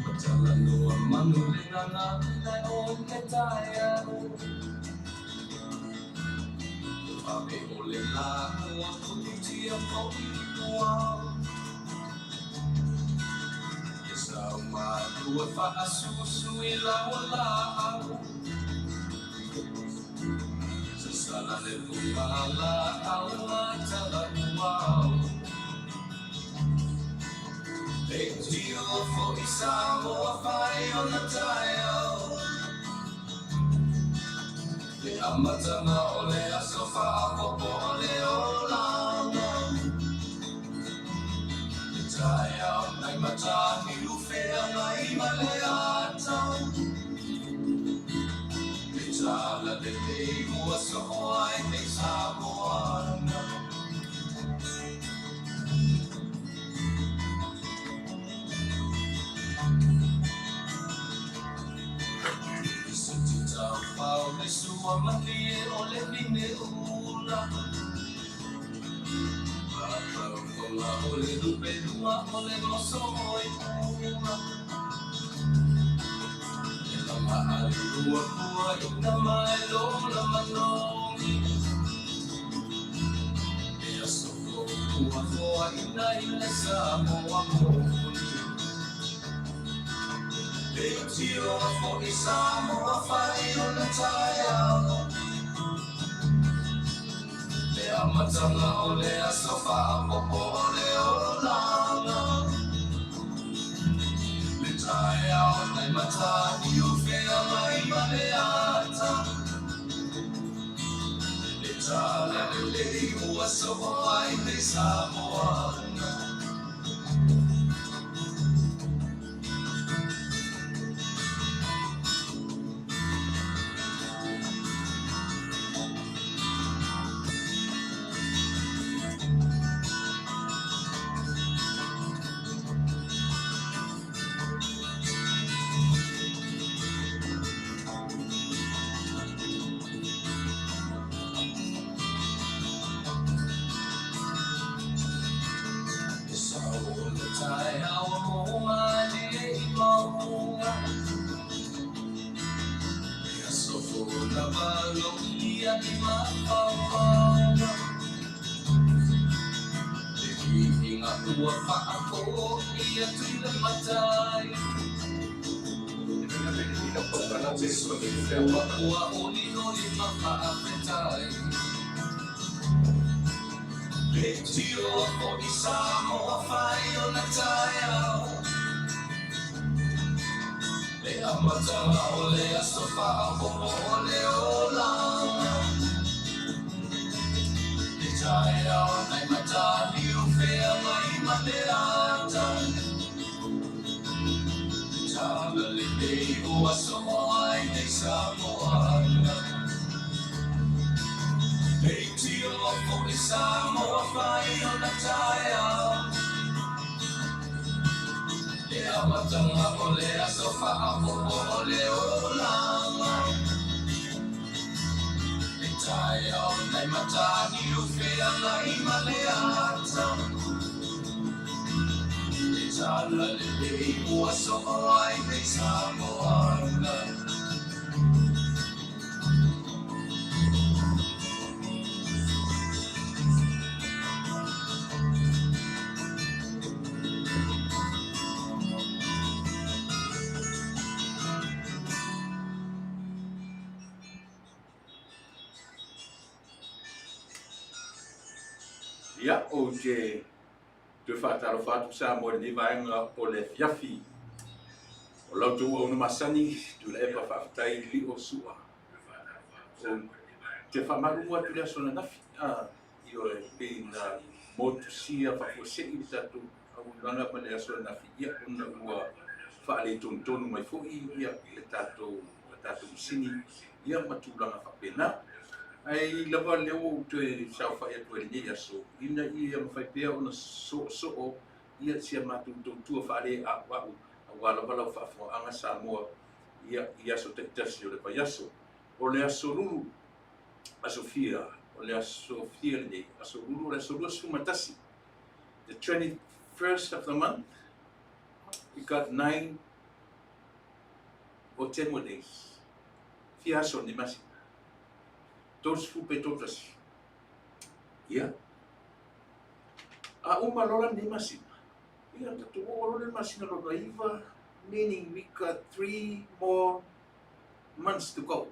Matalano ang manulingan na on ketaya. Abe ole la mo tuti ang pauiwa. Sa umaluwa pa asusuila wala. Sa sala de lumala ang matalawa. Dio for isamo fayo na tayo. Di amata na ole asofa popo ole olama. Di tayo na mata ni ufea na imaleata. Di tala de mo aso ay may samoana. Pau me sua manie ole vine ula. Papa ola ole dupe dua ole moso oi una. Ela maalu dua kua ina mai lo la manongi. Ea soko kua kua ina sa moa moni. Tio for isamo fayo na tayo. Le amatanga ole asofa popo ole olanga. Le tayo na mata ni ufea mai maleata. Le tala le uaso ai me samoana. Tua pa ako iya tila matay. Tua ua uli makaapetay. Betio ako isamo fayo na tayo. Le amata ole asofa popo ole olang. Le tayo na mata ni ufea mai maleata. Tala le deo aso ai nei samoana. Betio ako isamo fayo na tayo. Le amatanga ole asofa popo ole olanga. Le tayo na mata ni ufea mai maleata. Tala le deo aso ai nei samoana. Ya o te whaataro whaatu sa mo ni vaenga o le fiafi. O lau tu o masani tu le epa whaatai li o sua. O te whamarua tu le asona nafi. I o e pina motu sia whafuasei tatu au langa pa le asona nafi. Ia una ua whaale tontonu mai fui. Ia le tatu sini. Ia matulanga whapena. Ai lava leo te sao fai atu e ni aso ina ia mafai pea ona so ia sia matu tua fale a wala wala fa anga Samoa ia so te tasi o le paiaso o le aso lulu asofia o le asofia ni aso lulu le aso lulu sumatasi the 21st of the month got 9 or 10 more days. Fiaso ni masi. Tos fupe totas. Yeah. A umalola ni masi. Yeah, tatu olo ni masi na lono iva, meaning we got 3 more months to go.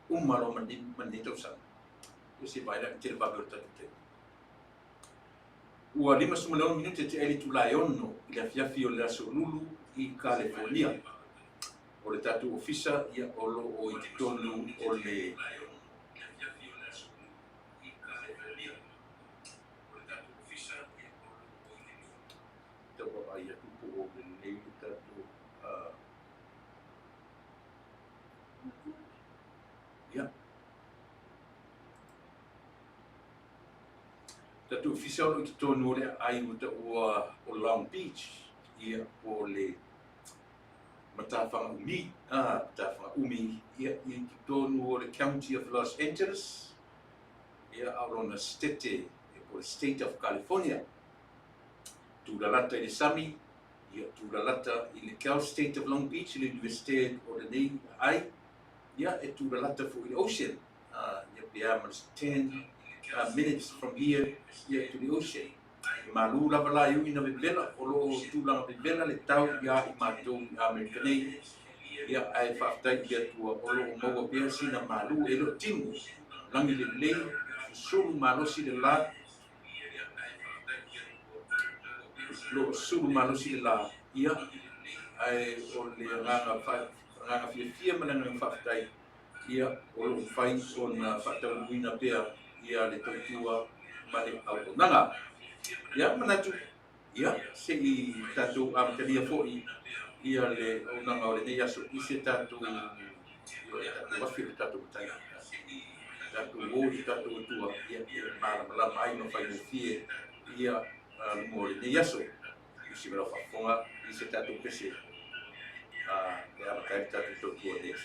Umalo mandi tosan. Kasi baida kecil babel tatu. Ua 59 minuti te eli tulaiono i le afiafi o le aso lulu i California. O le tatu ofisa ia olo o i tonu o le tawa ia tupu o le nei tatu ia tatu ofisa o i tonu o le ai ua o Long Beach ia o le matawhanga umi ia i tonu o le County of Los Angeles ia aurona stete o le State of California tulalata i le Sami ia tulalata i le Cal State of Long Beach i le University o le nei ai ia e tulalata fu i le Ocean ia pia mas 10 minutes from here ia to the ocean malu lava la iu ina vevela o lo tūlanga vevela le tau ia i mātou i Amerikanei ia ai whaftai ia tua o lo o maua pia sina malu e lo timu langi le lei sulu malosi le la lo sulu malosi le la ia ai o le nganga fia malanga whaftai ia o lo whai o na whatau wina pia ia le tautua ma le autonanga. Ia manatu, ia se i tatu amatalia fo'i ia le aunanga o le nei aso i se tatu wafi le tatu matai. Tatu o i tatu utua ia malama ai no whai no fie ia mo le nei aso i si mera whafonga i se tatu pese le amatai tatu tautua nes.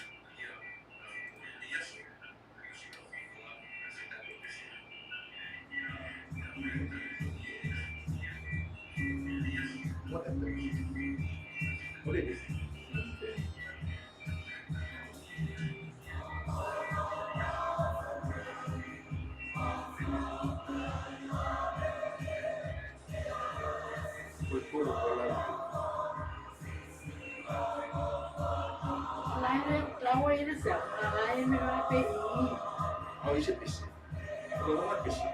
What happened? What did it? Lawa ini siapa? Lain mereka PI. Oh, is it busy? Well, not busy.